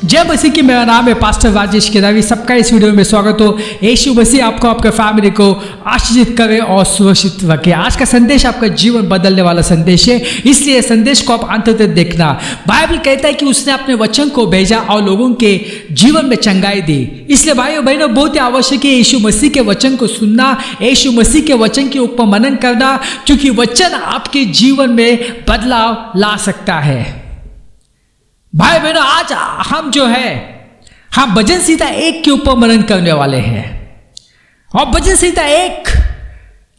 जय मसीह की। मेरा नाम है पास्टर राजेश केदारी। सबका इस वीडियो में स्वागत हो। यीशु मसीह आपको, आपके फैमिली को आशीषित करे और सुरक्षित रखे। आज का संदेश आपका जीवन बदलने वाला संदेश है, इसलिए संदेश को आप अंत तक देखना। बाइबल कहता है कि उसने अपने वचन को भेजा और लोगों के जीवन में चंगाई दी। इसलिए भाइयों बहनों, बहुत ही आवश्यक है यीशु मसीह के वचन को सुनना, यीशु मसीह के वचन के ऊपर मनन करना, क्योंकि वचन आपके जीवन में बदलाव ला सकता है। भाई बहनों, आज हम हम भजन संहिता 1 के ऊपर मनन करने वाले हैं। और भजन संहिता 1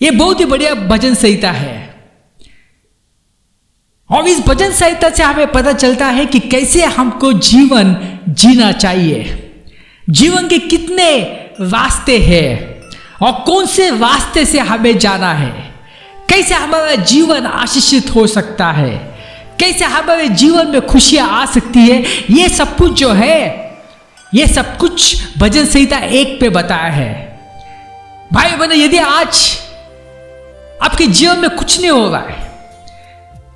ये बहुत ही बढ़िया भजन संहिता है। और इस भजन संहिता से हमें पता चलता है कि कैसे हमको जीवन जीना चाहिए, जीवन के कितने रास्ते हैं और कौन से रास्ते से हमें जाना है, कैसे हमारा जीवन आशीषित हो सकता है, कैसे हमारे जीवन में खुशियां आ सकती है। ये सब कुछ ये सब कुछ भजन संहिता 1 पे बताया है। भाई बहनों, यदि आज आपके जीवन में कुछ नहीं हो रहा है,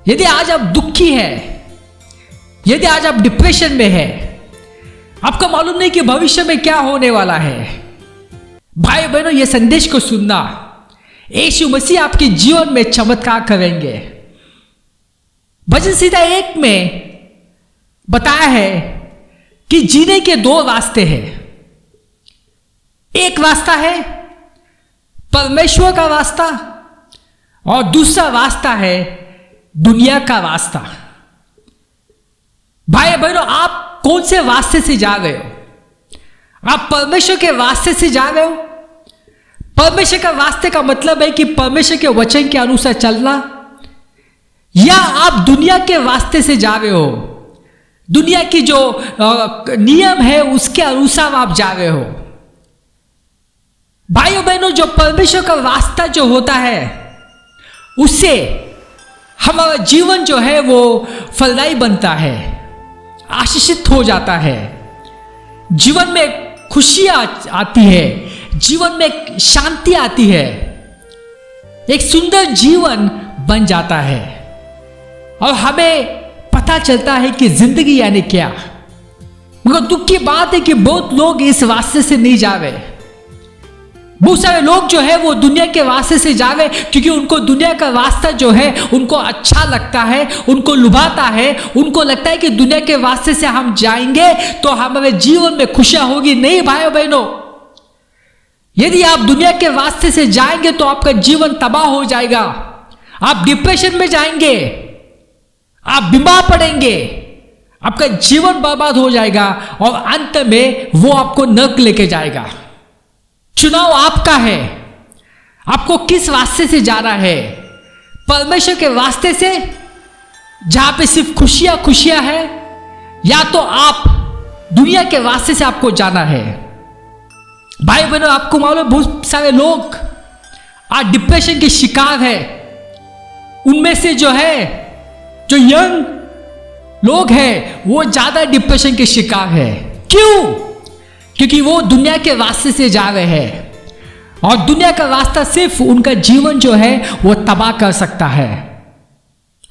यदि आज आप दुखी है, यदि आज आप डिप्रेशन में है, आपको मालूम नहीं कि भविष्य में क्या होने वाला है, भाई बहनों, ये संदेश को सुनना। यीशु मसीह आपके जीवन में चमत्कार करेंगे। भजन संहिता 1 में बताया है कि जीने के 2 रास्ते हैं। एक रास्ता है परमेश्वर का रास्ता और दूसरा रास्ता है दुनिया का रास्ता। भाई बहनों, आप कौन से रास्ते से जा रहे हो? आप परमेश्वर के रास्ते से जा रहे हो? परमेश्वर का रास्ते का मतलब है कि परमेश्वर के वचन के अनुसार चलना, या आप दुनिया के रास्ते से जा रहे हो, दुनिया की जो नियम है उसके अनुसार आप जा रहे हो। भाइयों बहनों, जो परमेश्वर का रास्ता जो होता है उससे हमारा जीवन वो फलदायी बनता है, आशीषित हो जाता है, जीवन में खुशियां आती है, जीवन में शांति आती है, एक सुंदर जीवन बन जाता है। और हमें पता चलता है कि जिंदगी यानी क्या। मगर दुख की बात है कि बहुत लोग इस रास्ते से नहीं जा रहे। बहुत सारे लोग वो दुनिया के रास्ते से जा रहे, क्योंकि उनको दुनिया का रास्ता उनको अच्छा लगता है, उनको लुभाता है। उनको लगता है कि दुनिया के रास्ते से हम जाएंगे तो हमारे जीवन में खुशियां होगी। नहीं भाइयों बहनों, यदि आप दुनिया के रास्ते से जाएंगे तो आपका जीवन तबाह हो जाएगा। आप डिप्रेशन में जाएंगे, आप बीमार पड़ेंगे, आपका जीवन बर्बाद हो जाएगा और अंत में वो आपको नर्क लेके जाएगा। चुनाव आपका है, आपको किस रास्ते से जाना है। परमेश्वर के रास्ते से जहां पे सिर्फ खुशियां है, या तो आप दुनिया के रास्ते से आपको जाना है। भाई बहनों, आपको मालूम बहुत सारे लोग आज डिप्रेशन के शिकार है। उनमें से जो यंग लोग हैं वो ज्यादा डिप्रेशन के शिकार है। क्यों? क्योंकि वो दुनिया के रास्ते से जा रहे हैं और दुनिया का रास्ता सिर्फ उनका जीवन वो तबाह कर सकता है।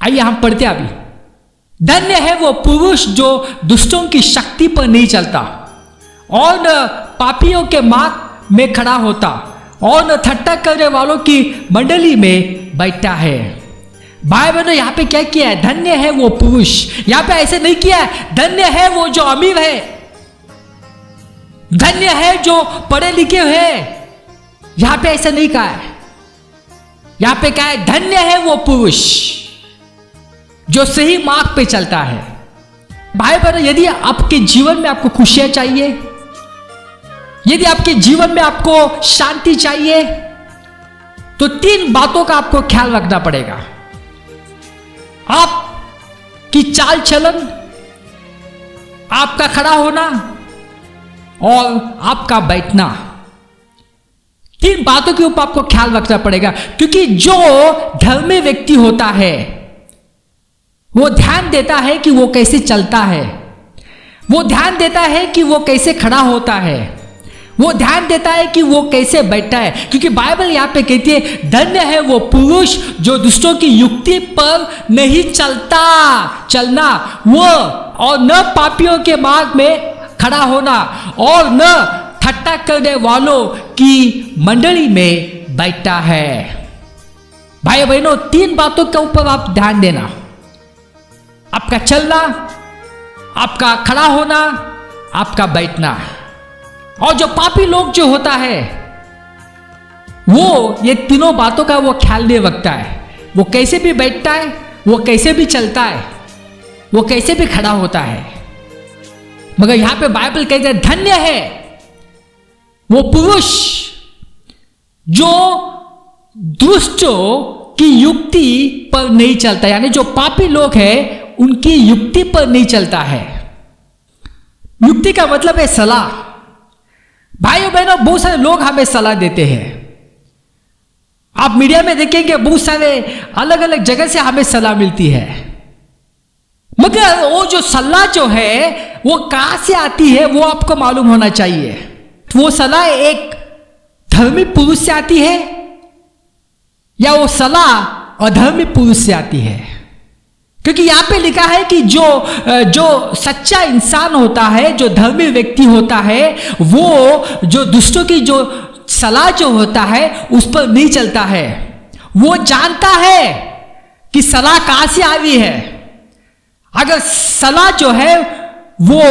आइए हम पढ़ते अभी। धन्य है वो पुरुष जो दुष्टों की शक्ति पर नहीं चलता और न पापियों के मार्ग में खड़ा होता और न ठट्ठा करने वालों की मंडली में बैठता है। भाई बहनों, यहाँ पे क्या किया है? धन्य है वो पुरुष। यहाँ पे ऐसे नहीं किया है धन्य है वो जो अमीर है, धन्य है जो पढ़े लिखे हैं। यहाँ पे ऐसा नहीं कहा है। यहाँ पे क्या है? धन्य है वो पुरुष जो सही मार्ग पे चलता है। भाई बहनों, यदि आपके जीवन में आपको खुशियां चाहिए, यदि आपके जीवन में आपको शांति चाहिए, तो 3 बातों का आपको ख्याल रखना पड़ेगा। आपकी चाल चलन, आपका खड़ा होना और आपका बैठना, 3 बातों के ऊपर आपको ख्याल रखना पड़ेगा। क्योंकि जो धर्मी व्यक्ति होता है वो ध्यान देता है कि वो कैसे चलता है, वो ध्यान देता है कि वो कैसे खड़ा होता है, वो ध्यान देता है कि वो कैसे बैठा है, क्योंकि बाइबल यहाँ पे कहती है धन्य है वो पुरुष जो दुष्टों की युक्ति पर नहीं चलना वो, और न पापियों के मार्ग में खड़ा होना, और न ठट्टा करने वालों की मंडली में बैठता है। भाई बहनों, 3 बातों के ऊपर आप ध्यान देना, आपका चलना, आपका खड़ा होना, आपका बैठना। और जो पापी लोग जो होता है वो ये तीनों बातों का वो ख्याल नहीं रखता है। वो कैसे भी बैठता है, वो कैसे भी चलता है, वो कैसे भी खड़ा होता है। मगर यहां पे बाइबल कहते हैं धन्य है वो पुरुष जो दुष्टों की युक्ति पर नहीं चलता, यानी जो पापी लोग हैं उनकी युक्ति पर नहीं चलता है। युक्ति का मतलब है सलाह। भाइयों बहनों, बहुत सारे लोग हमें सलाह देते हैं। आप मीडिया में देखेंगे बहुत सारे अलग अलग जगह से हमें सलाह मिलती है, मगर वो जो सलाह जो है वो कहां से आती है वो आपको मालूम होना चाहिए। वो सलाह एक धर्मी पुरुष से आती है या वो सलाह अधर्मी पुरुष से आती है, क्योंकि यहां पे लिखा है कि जो सच्चा इंसान होता है, जो धर्मी व्यक्ति होता है, वो जो दुष्टों की जो सलाह जो होता है उस पर नहीं चलता है। वो जानता है कि सलाह कहां से आई है। अगर सलाह जो है वो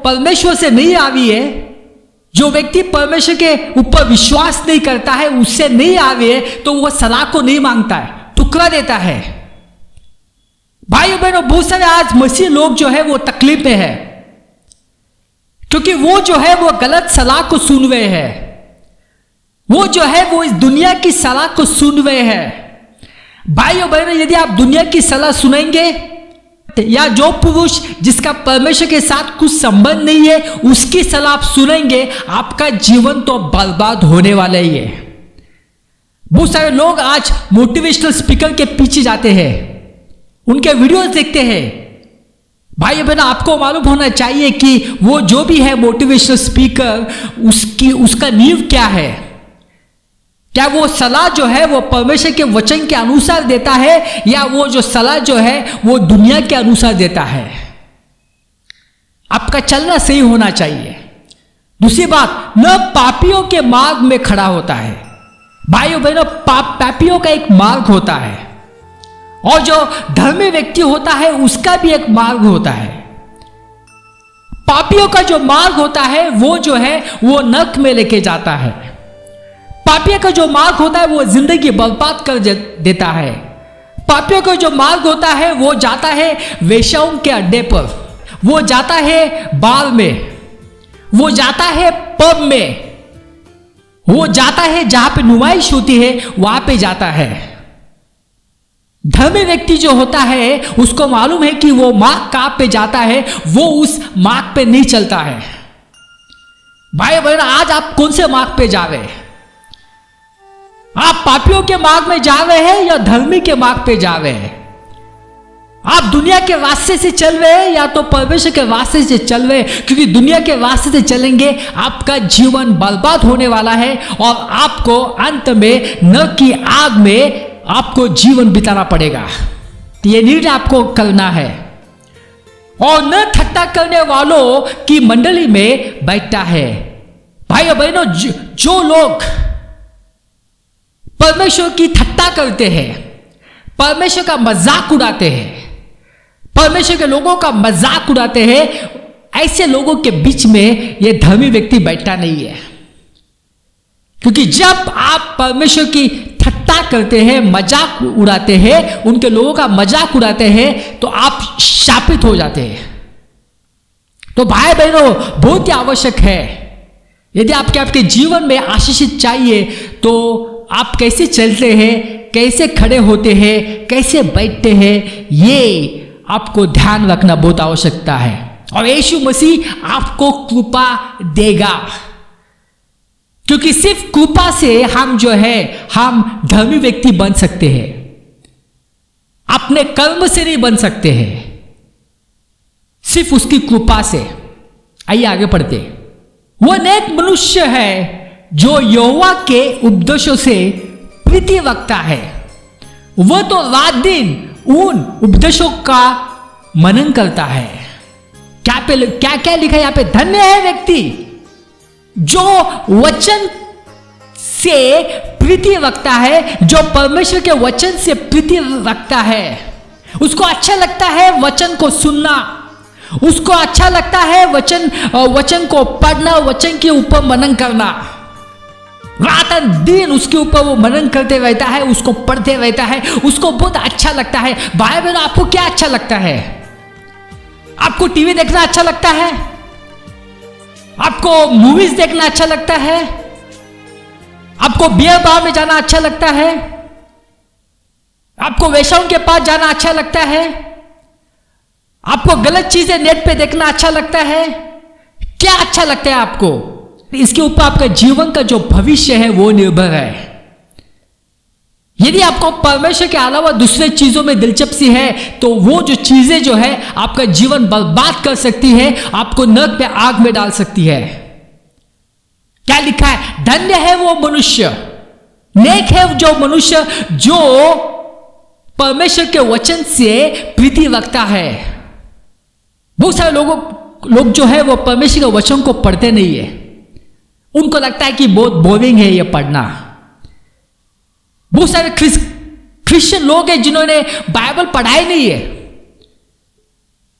परमेश्वर से नहीं आई है, जो व्यक्ति परमेश्वर के ऊपर विश्वास नहीं करता है, उससे नहीं आई है, तो वो सलाह को नहीं मांगता है, टुकरा देता है। भाइयों बहनों, बहुत सारे आज मसीह लोग जो है वो तकलीफ में है, क्योंकि वो जो है वो गलत सलाह को सुन रहे हैं। वो जो है वो इस दुनिया की सलाह को सुन रहे हैं। भाइयों बहनों, यदि आप दुनिया की सलाह सुनेंगे, या जो पुरुष जिसका परमेश्वर के साथ कुछ संबंध नहीं है उसकी सलाह आप सुनेंगे, आपका जीवन तो बर्बाद होने वाला ही है। बहुत सारे लोग आज मोटिवेशनल स्पीकर के पीछे जाते हैं, उनके वीडियोस देखते हैं। भाई बहन, आपको मालूम होना चाहिए कि वो जो भी है मोटिवेशनल स्पीकर, उसका नींव क्या है। क्या वो सलाह जो है वो परमेश्वर के वचन के अनुसार देता है, या वो जो सलाह जो है वो दुनिया के अनुसार देता है। आपका चलना सही होना चाहिए। दूसरी बात, न पापियों के मार्ग में खड़ा होता है। भाइयों बहनों, पापियों का एक मार्ग होता है, और जो धर्मी व्यक्ति होता है उसका भी एक मार्ग होता है। पापियों का जो मार्ग होता है वो जो है वो नरक में लेके जाता है। पापियों का जो मार्ग होता है वो जिंदगी बर्बाद कर देता है। पापियों का जो मार्ग होता है वो जाता है वेश्याओं के अड्डे पर, वो जाता है बार में, वो जाता है पब में, वो जाता है जहां पे नुमाइश होती है वहां पे जाता है। धर्मी व्यक्ति जो होता है उसको मालूम है कि वो मार्ग कहां पे जाता है, वो उस मार्ग पे नहीं चलता है। भाई बहन, आज आप कौन से मार्ग पे जा रहे हैं? आप पापियों के मार्ग में जा रहे हैं या धर्मी के मार्ग पे जा रहे हैं? आप दुनिया के रास्ते से चल रहे हैं या तो परमेश्वर के रास्ते से चल रहे हैं? क्योंकि दुनिया के रास्ते से चलेंगे आपका जीवन बर्बाद होने वाला है, और आपको अंत में नरक की आग में आपको जीवन बिताना पड़ेगा। तो ये निर्णय आपको करना है। और न ठट्टा करने वालों की मंडली में बैठता है। भाइयों बहनों, जो लोग परमेश्वर की ठट्टा करते हैं, परमेश्वर का मजाक उड़ाते हैं, परमेश्वर के लोगों का मजाक उड़ाते हैं, ऐसे लोगों के बीच में यह धर्मी व्यक्ति बैठता नहीं है। क्योंकि जब आप परमेश्वर की ठट्टा करते हैं, मजाक उड़ाते हैं, उनके लोगों का मजाक उड़ाते हैं, तो आप शापित हो जाते हैं। तो भाई बहनों, बहुत ही आवश्यक है, यदि आपके जीवन में आशीषित चाहिए तो आप कैसे चलते हैं, कैसे खड़े होते हैं, कैसे बैठते हैं, ये आपको ध्यान रखना बहुत आवश्यकता है। और यीशु मसीह आपको कृपा देगा, क्योंकि सिर्फ कृपा से हम जो है हम धर्मी व्यक्ति बन सकते हैं, अपने कर्म से नहीं बन सकते हैं, सिर्फ उसकी कृपा से। आइए आगे पढ़ते। वो नेक मनुष्य है जो यहोवा के उपदेशों से प्रीति रखता है। वह तो रात दिन उन उपदेशों का मनन करता है। क्या क्या लिखा है यहाँ पे? धन्य है व्यक्ति जो वचन से प्रीति रखता है, जो परमेश्वर के वचन से प्रीति रखता है। उसको अच्छा लगता है वचन को सुनना, उसको अच्छा लगता है वचन को पढ़ना, वचन के ऊपर मनन करना। रात दिन उसके ऊपर वो मनन करते रहता है, उसको पढ़ते रहता है, उसको बहुत अच्छा लगता है। भाई बहनों, आपको क्या अच्छा लगता है? आपको टीवी देखना अच्छा लगता है? आपको मूवीज देखना अच्छा लगता है? आपको बियर बार में जाना अच्छा लगता है? आपको वेश्याओं के पास जाना अच्छा लगता है? आपको गलत चीजें नेट पे देखना अच्छा लगता है? क्या अच्छा लगता है आपको? इसके ऊपर आपका जीवन का जो भविष्य है वो निर्भर है। यदि आपको परमेश्वर के अलावा दूसरे चीजों में दिलचस्पी है तो वो जो चीजें जो है आपका जीवन बर्बाद कर सकती है, आपको नरक पे आग में डाल सकती है। क्या लिखा है? धन्य है वो मनुष्य, नेक है जो मनुष्य जो परमेश्वर के वचन से प्रीति रखता है। बहुत सारे लोग जो है वो परमेश्वर के वचन को पढ़ते नहीं है। उनको लगता है कि बहुत बोरिंग है ये पढ़ना। बहुत सारे क्रिश्चियन लोग हैं जिन्होंने बाइबल पढ़ाई नहीं है।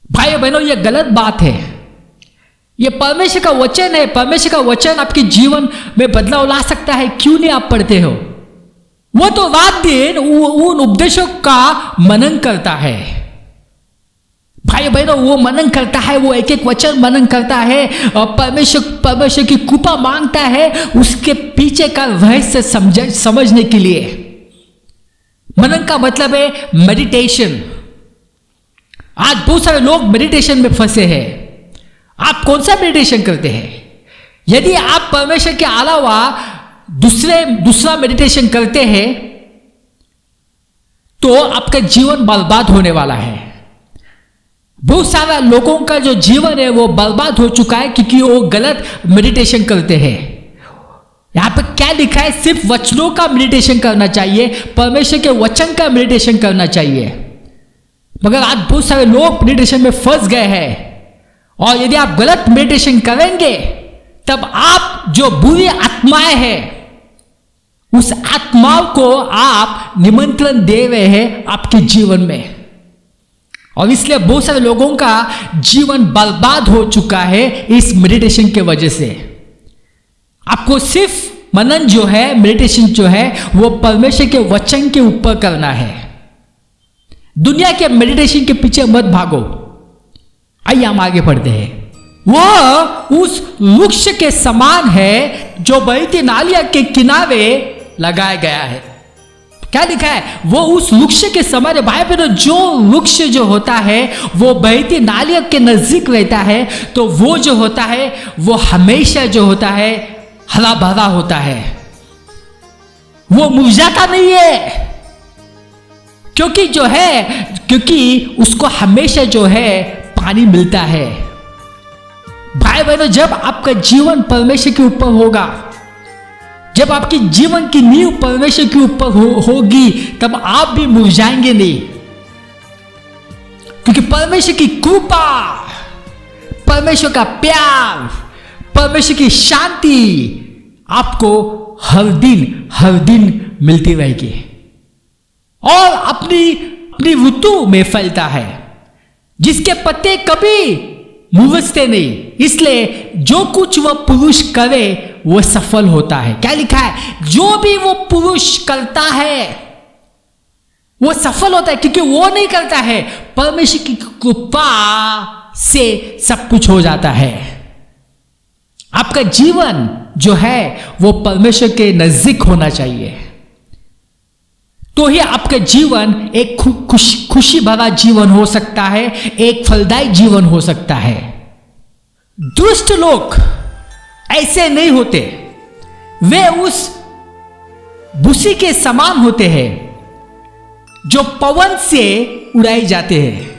भाई बहनों, ये गलत बात है। ये परमेश्वर का वचन है। परमेश्वर का वचन आपके जीवन में बदलाव ला सकता है। क्यों नहीं आप पढ़ते हो? वो तो रात दिन उन उपदेशों का मनन करता है। भाई बहनों, वो मनन करता है, वो एक एक वचन मनन करता है और परमेश्वर की कृपा मांगता है उसके पीछे का रहस्य समझने के लिए। मनन का मतलब है मेडिटेशन। आज बहुत सारे लोग मेडिटेशन में फंसे हैं। आप कौन सा मेडिटेशन करते हैं? यदि आप परमेश्वर के अलावा दूसरा मेडिटेशन करते हैं तो आपका जीवन बर्बाद होने वाला है। बहुत सारे लोगों का जो जीवन है वो बर्बाद हो चुका है क्योंकि वो गलत मेडिटेशन करते हैं। यहां पर क्या लिखा है? सिर्फ वचनों का मेडिटेशन करना चाहिए, परमेश्वर के वचन का मेडिटेशन करना चाहिए। मगर आज बहुत सारे लोग मेडिटेशन में फंस गए हैं और यदि आप गलत मेडिटेशन करेंगे तब आप जो बुरी आत्माएं हैं उस आत्माओं को आप निमंत्रण दे रहे हैं आपके जीवन में। और इसलिए बहुत सारे लोगों का जीवन बर्बाद हो चुका है इस मेडिटेशन के वजह से। आपको सिर्फ मनन जो है, मेडिटेशन जो है वो परमेश्वर के वचन के ऊपर करना है। दुनिया के मेडिटेशन के पीछे मत भागो। आइए हम आगे बढ़ते हैं। वो उस वृक्ष के समान है जो बहती नालियों के किनारे लगाया गया है। क्या लिखा है? वो उस वृक्ष के समान है। भाई बहनों, जो वृक्ष जो होता है वो बहती नालियों के नजदीक रहता है तो वो जो होता है वो हमेशा जो होता है हरा भरा होता है, वो मुरझाता नहीं है। क्योंकि उसको हमेशा जो है पानी मिलता है। भाई बहनों, जब आपका जीवन परमेश्वर के ऊपर होगा, जब आपकी जीवन की नींव परमेश्वर के ऊपर होगी तब आप भी मुरझाएंगे नहीं। क्योंकि परमेश्वर की कृपा, परमेश्वर का प्यार, परमेश्वर की शांति आपको हर दिन मिलती रहेगी और अपनी ऋतु में फैलता है, जिसके पत्ते कभी मुरझते नहीं। इसलिए जो कुछ वह पुरुष करे वो सफल होता है। क्या लिखा है? जो भी वो पुरुष करता है वो सफल होता है, क्योंकि वो नहीं करता है, परमेश्वर की कृपा से सब कुछ हो जाता है। आपका जीवन जो है वो परमेश्वर के नजदीक होना चाहिए, तो ही आपका जीवन एक खुशी भरा जीवन हो सकता है, एक फलदायी जीवन हो सकता है। दुष्ट लोग ऐसे नहीं होते। वे उस भूसी के समान होते हैं जो पवन से उड़ाई जाते हैं।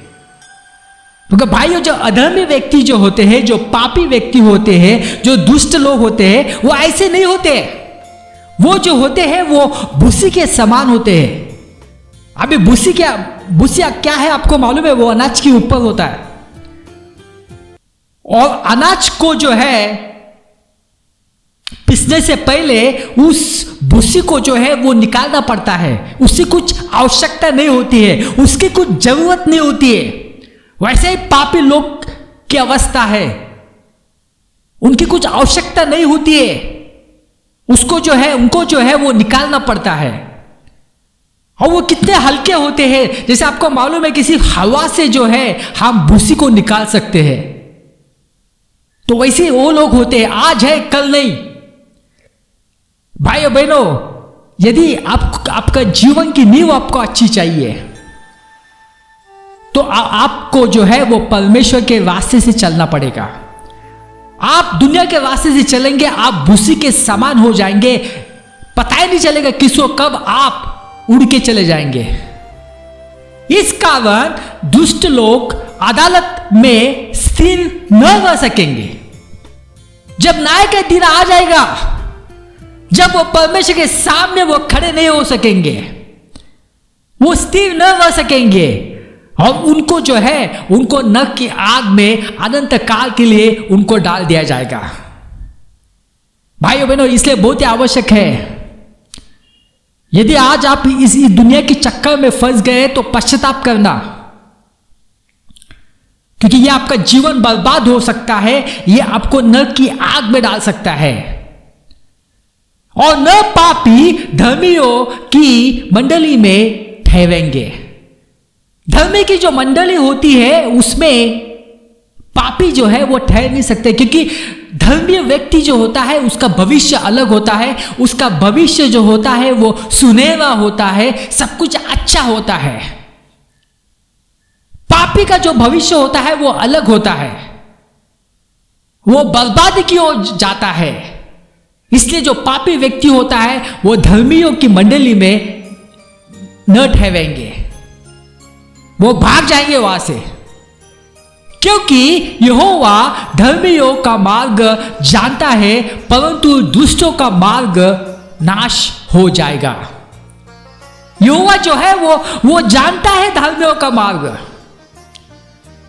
क्योंकि भाइयों, जो अधर्मी व्यक्ति जो होते हैं, जो पापी व्यक्ति होते हैं, जो दुष्ट लोग होते हैं, वो ऐसे नहीं होते। वो जो होते हैं वो भूसी के समान होते हैं। अभी भूसिया क्या है आपको मालूम है? वो अनाज के ऊपर होता है, और अनाज को जो है पिसने से पहले उस भूसी को जो है वो निकालना पड़ता है। उसकी कुछ आवश्यकता नहीं होती है, उसकी कुछ जरूरत नहीं होती है। वैसे ही पापी लोग की अवस्था है, उनकी कुछ आवश्यकता नहीं होती है, उसको जो है उनको जो है वो निकालना पड़ता है। और वो कितने हल्के होते हैं, जैसे आपको मालूम है किसी हवा से जो है हम भूसी को निकाल सकते हैं, तो वैसे वो लोग होते हैं, आज है कल नहीं। भाइयों बहनों, यदि आपका जीवन की नींव आपको अच्छी चाहिए तो आपको जो है वो परमेश्वर के रास्ते से चलना पड़ेगा। आप दुनिया के रास्ते से चलेंगे, आप भूसी के समान हो जाएंगे, पता ही नहीं चलेगा किसको कब आप उड़ के चले जाएंगे। इस कारण दुष्ट लोग अदालत में स्थिर न रह सकेंगे। जब न्याय का दिन आ जाएगा, जब वो परमेश्वर के सामने वो खड़े नहीं हो सकेंगे, वो स्थिर न रह सकेंगे, और उनको जो है उनको नरक की आग में अनंत काल के लिए उनको डाल दिया जाएगा। भाइयों बहनों, इसलिए बहुत ही आवश्यक है, यदि आज आप इस दुनिया के चक्कर में फंस गए तो पश्चाताप करना, क्योंकि यह आपका जीवन बर्बाद हो सकता है, यह आपको नरक की आग में डाल सकता है। और न पापी धर्मियों की मंडली में ठहरेंगे। धर्मी की जो मंडली होती है उसमें पापी जो है वो ठहर नहीं सकते, क्योंकि धर्मीय व्यक्ति जो होता है उसका भविष्य अलग होता है। उसका भविष्य जो होता है वो सुनहरा होता है, सब कुछ अच्छा होता है। पापी का जो भविष्य होता है वो अलग होता है, वो बर्बादी की ओर जाता है। इसलिए जो पापी व्यक्ति होता है वो धर्मियों की मंडली में न ठहरेंगे, वो भाग जाएंगे वहां से, क्योंकि यहोवा धर्मियों का मार्ग जानता है, परंतु दुष्टों का मार्ग नाश हो जाएगा। यहोवा जो है वो जानता है धर्मियों का मार्ग,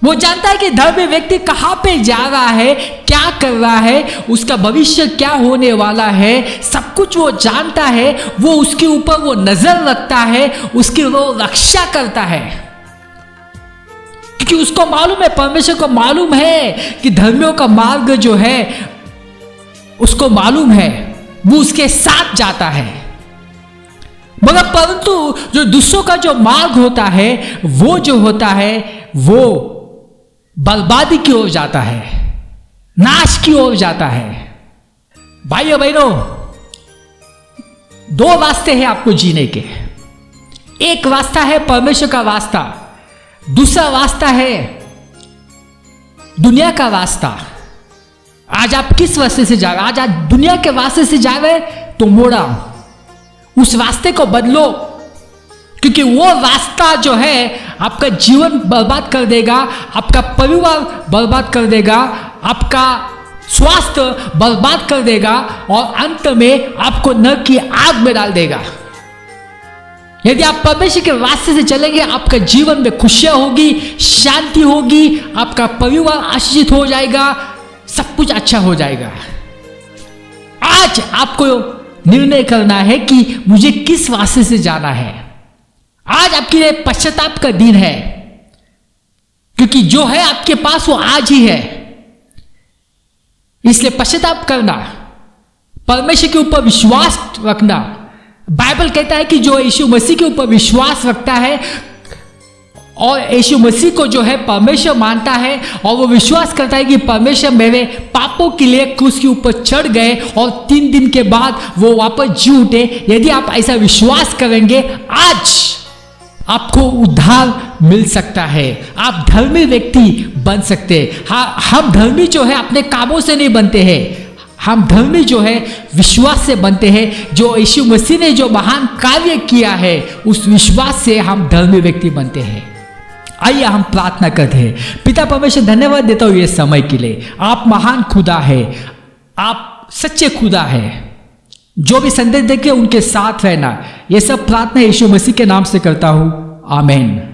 वो जानता है कि धर्मी व्यक्ति कहां पे जा रहा है, क्या कर रहा है, उसका भविष्य क्या होने वाला है, सब कुछ वो जानता है। वो उसके ऊपर वो नजर रखता है, उसकी वो रक्षा करता है, क्योंकि उसको मालूम है, परमेश्वर को मालूम है कि धर्मियों का मार्ग जो है उसको मालूम है, वो उसके साथ जाता है। मगर परंतु जो दुष्टों का जो मार्ग होता है वो जो होता है वो बर्बादी की ओर जाता है, नाश की ओर जाता है। भाइयों बहनों, दो रास्ते हैं आपको जीने के। एक रास्ता है परमेश्वर का रास्ता, दूसरा रास्ता है दुनिया का रास्ता। आज आप किस रास्ते से जा रहे? आज दुनिया के रास्ते से जा रहे तो मोड़ा, उस रास्ते को बदलो, क्योंकि वो रास्ता जो है आपका जीवन बर्बाद कर देगा, आपका परिवार बर्बाद कर देगा, आपका स्वास्थ्य बर्बाद कर देगा, और अंत में आपको नरक की आग में डाल देगा। यदि आप परमेश्वर के रास्ते से चलेंगे, आपका जीवन में खुशियां होगी, शांति होगी, आपका परिवार आशीषित हो जाएगा, सब कुछ अच्छा हो जाएगा। आज आपको निर्णय करना है कि मुझे किस रास्ते से जाना है। आज आपके लिए पश्चाताप का दिन है, क्योंकि जो है आपके पास वो आज ही है। इसलिए पश्चाताप करना, परमेश्वर के ऊपर विश्वास रखना। बाइबल कहता है कि जो यीशु मसीह के ऊपर विश्वास रखता है और यीशु मसीह को जो है परमेश्वर मानता है, और वो विश्वास करता है कि परमेश्वर मेरे पापों के लिए क्रूस के ऊपर चढ़ गए और 3 दिन के बाद वो वापस जी उठे, यदि आप ऐसा विश्वास करेंगे, आज आपको उद्धार मिल सकता है, आप धर्मी व्यक्ति बन सकते हैं। हाँ, हम धर्मी जो है अपने कामों से नहीं बनते हैं, हम धर्मी जो है विश्वास से बनते हैं। जो यीशु मसीह ने जो महान कार्य किया है, उस विश्वास से हम धर्मी व्यक्ति बनते हैं। आइए हम प्रार्थना करते हैं। पिता परमेश्वर, धन्यवाद देता हूँ ये समय के लिए। आप महान खुदा है, आप सच्चे खुदा है। जो भी संदेश देखे उनके साथ रहना, ये सब प्रार्थना यीशु मसीह के नाम से करता हूँ, आमीन।